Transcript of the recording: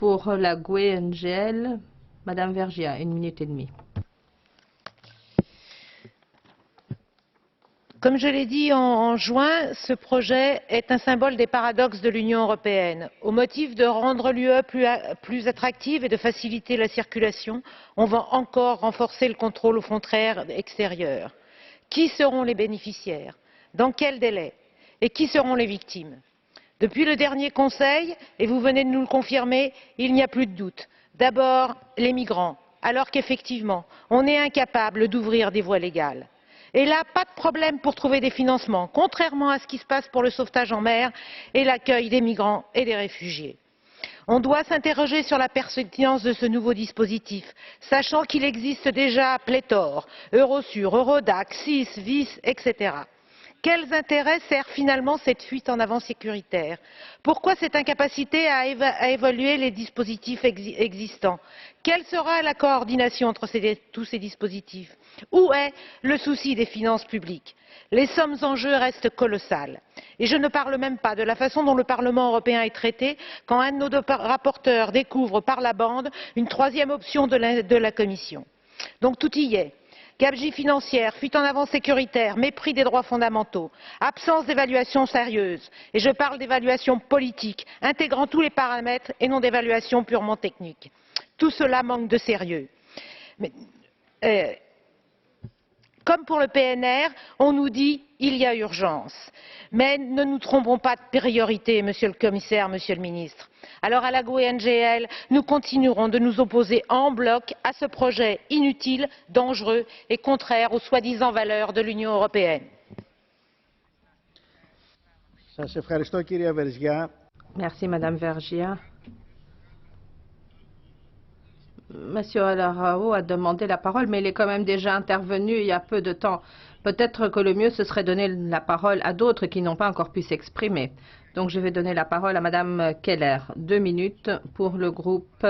Pour la GUE NGL, Madame Vergiat, 1 minute et demie. Comme je l'ai dit en juin, ce projet est un symbole des paradoxes de l'Union européenne. Au motif de rendre l'UE plus attractive et de faciliter la circulation, on va encore renforcer le contrôle aux frontières extérieures. Qui seront les bénéficiaires? Dans quel délai? Et qui seront les victimes? Depuis le dernier Conseil, et vous venez de nous le confirmer, il n'y a plus de doute. D'abord, les migrants, alors qu'effectivement, on est incapable d'ouvrir des voies légales. Et là, pas de problème pour trouver des financements, contrairement à ce qui se passe pour le sauvetage en mer et l'accueil des migrants et des réfugiés. On doit s'interroger sur la pertinence de ce nouveau dispositif, sachant qu'il existe déjà à pléthore, Eurosur, Eurodac, SIS, VIS, etc. Quels intérêts sert finalement cette fuite en avant sécuritaire? Pourquoi cette incapacité à évaluer les dispositifs existants? Quelle sera la coordination entre tous ces dispositifs? Où est le souci des finances publiques? Les sommes en jeu restent colossales. Et je ne parle même pas de la façon dont le Parlement européen est traité quand un de nos deux rapporteurs découvre par la bande une troisième option de la Commission. Donc tout y est. Gabegie financière, fuite en avant sécuritaire, mépris des droits fondamentaux, absence d'évaluation sérieuse, et je parle d'évaluation politique, intégrant tous les paramètres et non d'évaluation purement technique. Tout cela manque de sérieux. Comme pour le PNR, on nous dit il y a urgence. Mais ne nous trompons pas de priorité, Monsieur le Commissaire, Monsieur le Ministre. Alors à la GUE NGL, nous continuerons de nous opposer en bloc à ce projet inutile, dangereux et contraire aux soi-disant valeurs de l'Union européenne. Merci Madame Vergiat. Monsieur Alarao a demandé la parole, mais il est quand même déjà intervenu il y a peu de temps. Peut-être que le mieux, ce serait donner la parole à d'autres qui n'ont pas encore pu s'exprimer. Donc je vais donner la parole à Madame Keller. 2 minutes pour le groupe